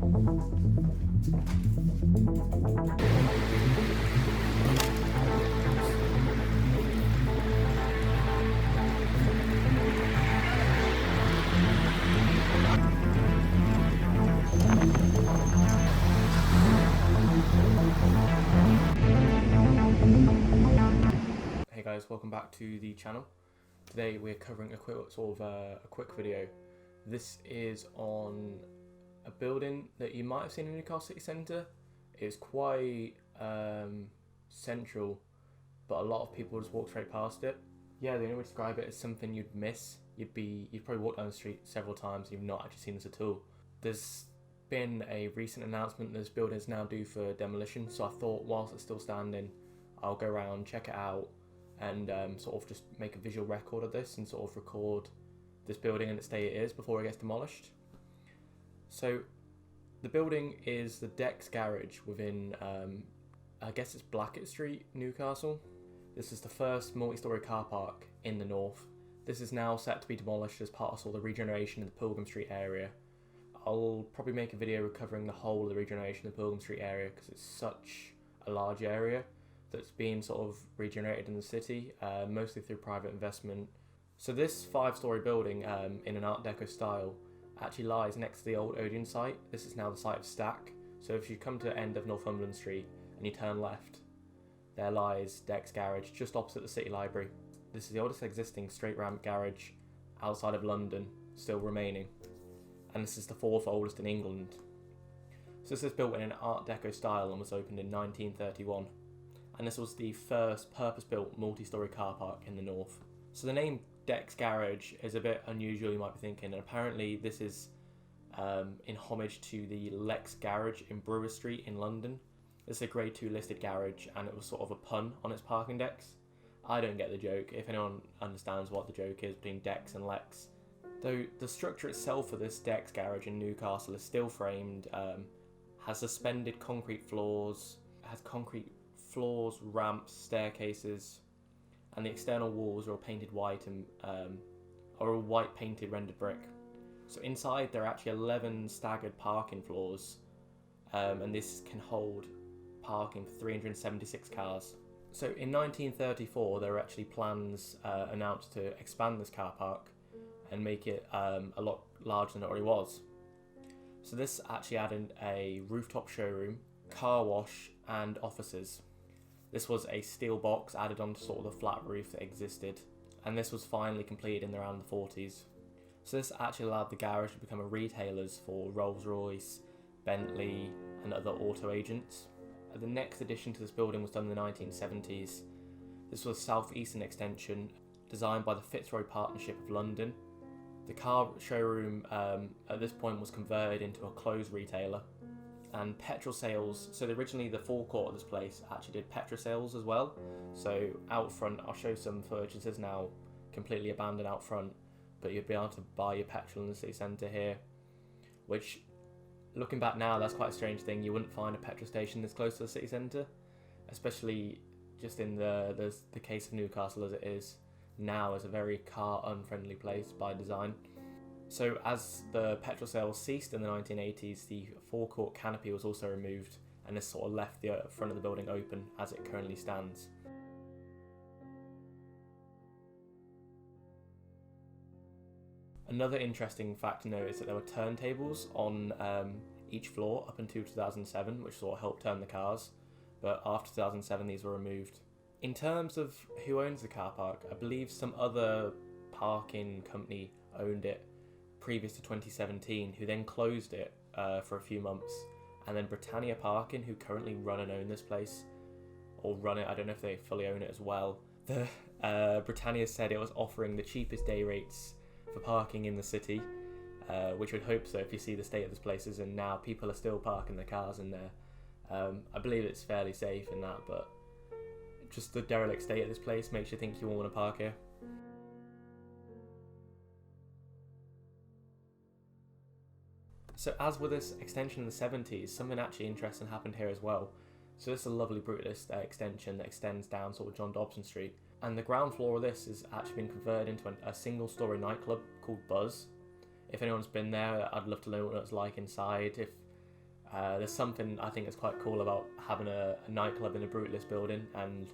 Hey guys, welcome back to the channel. Today we're covering a quick video. This is on a building that you might have seen in Newcastle city centre. It's quite central, but a lot of people just walk straight past it. Yeah, the only way to describe it is something you'd miss. You'd probably walk down the street several times and you've not actually seen this at all. There's been a recent announcement that this building is now due for demolition, so I thought whilst it's still standing, I'll go around, check it out, and sort of just make a visual record of this and sort of record this building in its state it is before it gets demolished. So the building is the DEX garage within, I guess it's Blackett Street, Newcastle. This is the first multi-storey car park in the north. This is now set to be demolished as part of sort of the regeneration in the Pilgrim Street area. I'll probably make a video covering the whole of the regeneration of the Pilgrim Street area because it's such a large area that's being sort of regenerated in the city, mostly through private investment. So this 5-storey building in an Art Deco style actually lies next to the old Odeon site. This is now the site of Stack. So if you come to the end of Northumberland Street and you turn left, there lies DEX Garage just opposite the City Library. This is the oldest existing straight ramp garage outside of London still remaining, and this is the 4th oldest in England. So this is built in an Art Deco style and was opened in 1931. And this was the first purpose-built multi-storey car park in the north. So the name DEX Garage is a bit unusual, you might be thinking, and apparently this is in homage to the Lex Garage in Brewer Street in London. It's a grade 2 listed garage, and it was sort of a pun on its parking decks. I don't get the joke. If anyone understands what the joke is between DEX and Lex. Though the structure itself for this DEX Garage in Newcastle is still framed, has suspended concrete floors, ramps, staircases, and the external walls are all painted white and are all white painted rendered brick. So inside there are actually 11 staggered parking floors, and this can hold parking for 376 cars. So in 1934 there were actually plans announced to expand this car park and make it a lot larger than it already was. So this actually added a rooftop showroom, car wash, and offices. This was a steel box added onto sort of the flat roof that existed, and this was finally completed in around the 40s. So this actually allowed the garage to become a retailers for Rolls-Royce, Bentley, and other auto agents. The next addition to this building was done in the 1970s. This was a southeastern extension designed by the Fitzroy Partnership of London. The car showroom at this point was converted into a clothes retailer. And petrol sales, so originally the forecourt of this place actually did petrol sales as well. So out front, I'll show some footage. This is now completely abandoned out front, but you'd be able to buy your petrol in the city centre here, which, looking back now, that's quite a strange thing. You wouldn't find a petrol station this close to the city centre, especially just in the case of Newcastle as it is now. It's a very car unfriendly place by design. So as the petrol sales ceased in the 1980s, the forecourt canopy was also removed, and this sort of left the front of the building open as it currently stands. Another interesting fact to note is that there were turntables on each floor up until 2007, which sort of helped turn the cars, but after 2007 these were removed. In terms of who owns the car park, I believe some other parking company owned it previous to 2017, who then closed it for a few months, and then Britannia Parking, who currently run and own this place, or run it, I don't know if they fully own it as well. The Britannia said it was offering the cheapest day rates for parking in the city, which would hope so if you see the state of this place is in now. People are still parking their cars in there. I believe it's fairly safe in that, but just the derelict state of this place makes you think you won't want to park here. So as with this extension in the 70s, something actually interesting happened here as well. So this is a lovely brutalist extension that extends down sort of John Dobson Street. And the ground floor of this has actually been converted into a single-storey nightclub called Buzz. If anyone's been there, I'd love to know what it's like inside. If There's something I think is quite cool about having a nightclub in a brutalist building, and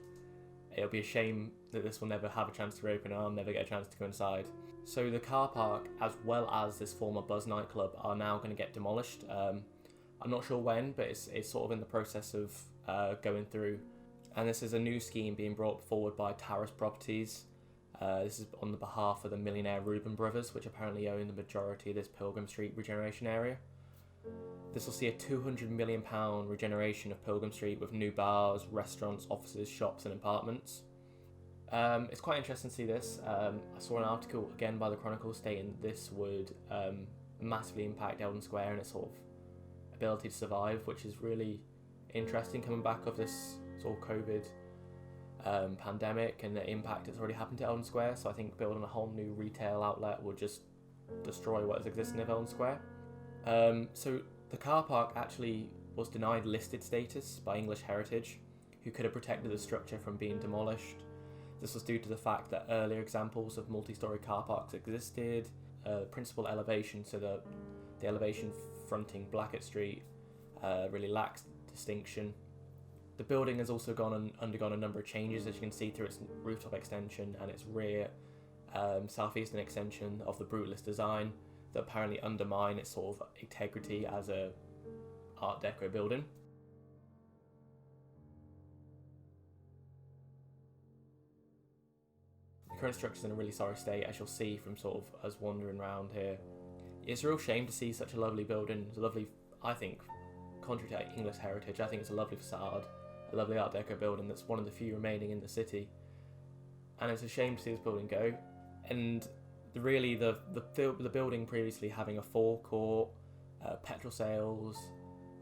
it'll be a shame that this will never have a chance to reopen and I'll never get a chance to go inside. So the car park, as well as this former Buzz nightclub, are now going to get demolished. I'm not sure when, but it's sort of in the process of going through. And this is a new scheme being brought forward by Terrace Properties. This is on the behalf of the millionaire Reuben Brothers, which apparently own the majority of this Pilgrim Street regeneration area. This will see a £200 million regeneration of Pilgrim Street with new bars, restaurants, offices, shops and apartments. It's quite interesting to see this. I saw an article again by the Chronicle stating this would massively impact Eldon Square and its sort of ability to survive, which is really interesting coming back of this sort of COVID pandemic and the impact that's already happened to Eldon Square. So I think building a whole new retail outlet would just destroy what is existing of Eldon Square. So the car park actually was denied listed status by English Heritage, who could have protected the structure from being demolished. This was due to the fact that earlier examples of multi-storey car parks existed. Principal elevation, so the elevation fronting Blackett Street, really lacks distinction. The building has also undergone a number of changes, as you can see through its rooftop extension and its rear southeastern extension of the brutalist design that apparently undermine its sort of integrity as a Art Deco building. The current structure is in a really sorry state, as you'll see from sort of us wandering around here. It's a real shame to see such a lovely building. It's a lovely, I think, contrary to English heritage, I think it's a lovely facade, a lovely Art Deco building that's one of the few remaining in the city. And it's a shame to see this building go. And the building previously having a forecourt, petrol sales,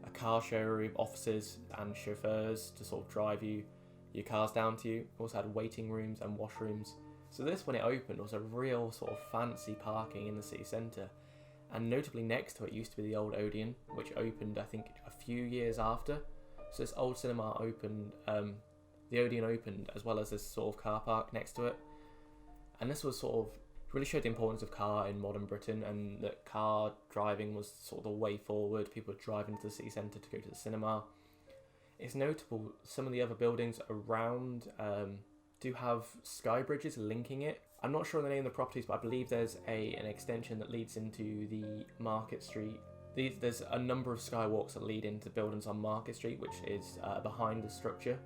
a car showroom, offices and chauffeurs to sort of drive your cars down to you. Also had waiting rooms and washrooms. So this, when it opened, was a real sort of fancy parking in the city centre. And notably next to it used to be the old Odeon, which opened I think a few years after. So this old cinema opened, the Odeon opened as well as this sort of car park next to it. And this was sort of really showed the importance of car in modern Britain, and that car driving was sort of the way forward. People were driving to the city centre to go to the cinema. It's notable some of the other buildings around do have sky bridges linking it. I'm not sure on the name of the properties, but I believe there's an extension that leads into the Market Street. There's a number of skywalks that lead into buildings on Market Street, which is behind the structure,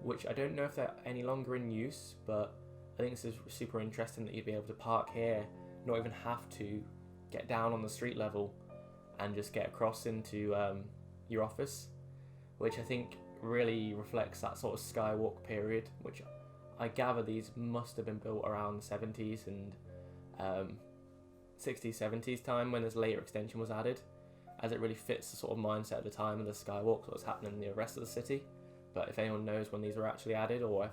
which I don't know if they're any longer in use, but I think this is super interesting that you'd be able to park here, not even have to get down on the street level and just get across into your office, which I think really reflects that sort of skywalk period, which I gather these must have been built around the 70s and 60s, 70s time when this later extension was added, as it really fits the sort of mindset at the time of the skywalk that was happening in the rest of the city. But if anyone knows when these were actually added, or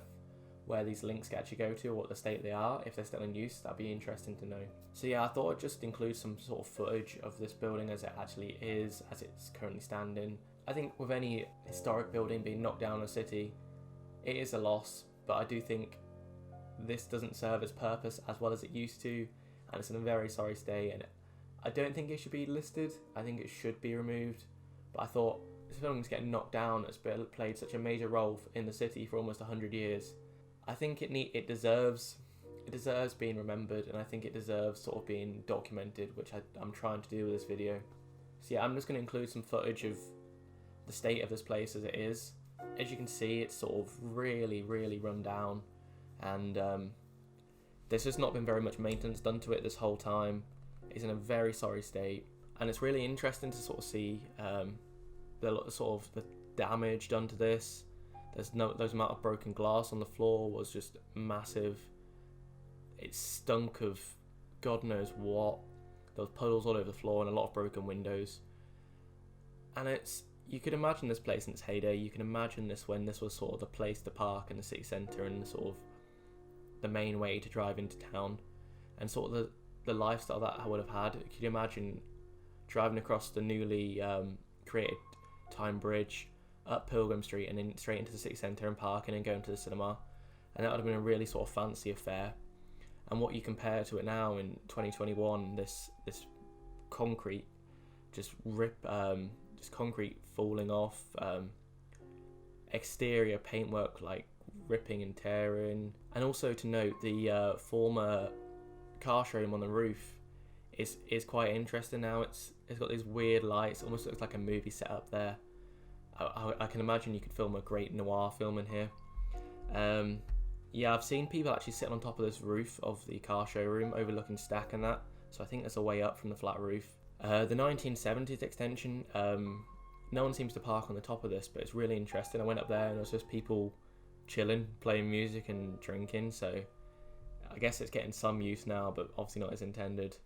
where these links actually go to, or what the state they are, if they're still in use, that'd be interesting to know. So yeah, I thought I'd just include some sort of footage of this building as it actually is, as it's currently standing. I think with any historic building being knocked down in a city, it is a loss, but I do think this doesn't serve its purpose as well as it used to, and it's in a very sorry state, and I don't think it should be listed. I think it should be removed, but I thought this building's getting knocked down. It's played such a major role in the city for almost 100 years. I think it deserves being remembered, and I think it deserves sort of being documented, which I'm trying to do with this video. So yeah, I'm just going to include some footage of the state of this place as it is. As you can see, it's sort of really, really run down, and there's just not been very much maintenance done to it this whole time. It's in a very sorry state, and it's really interesting to sort of see the damage done to this. Those amount of broken glass on the floor was just massive. It stunk of God knows what. There was puddles all over the floor and a lot of broken windows. And you could imagine this place in its heyday. You can imagine this when this was sort of the place to park in the city centre and sort of the main way to drive into town, and sort of the lifestyle that I would have had. Could you imagine driving across the newly created Tyne Bridge, up Pilgrim Street and then straight into the city centre and parking and going to the cinema? And that would have been a really sort of fancy affair. And what you compare to it now in 2021, this concrete just just concrete falling off, exterior paintwork like ripping and tearing. And also to note, the former car showroom on the roof is quite interesting now. It's got these weird lights, almost looks like a movie set up there. I can imagine you could film a great noir film in here. Yeah, I've seen people actually sitting on top of this roof of the car showroom overlooking Stack and that, so I think there's a way up from the flat roof. The 1970s extension, no one seems to park on the top of this, but it's really interesting. I went up there and it was just people chilling, playing music and drinking, so I guess it's getting some use now, but obviously not as intended.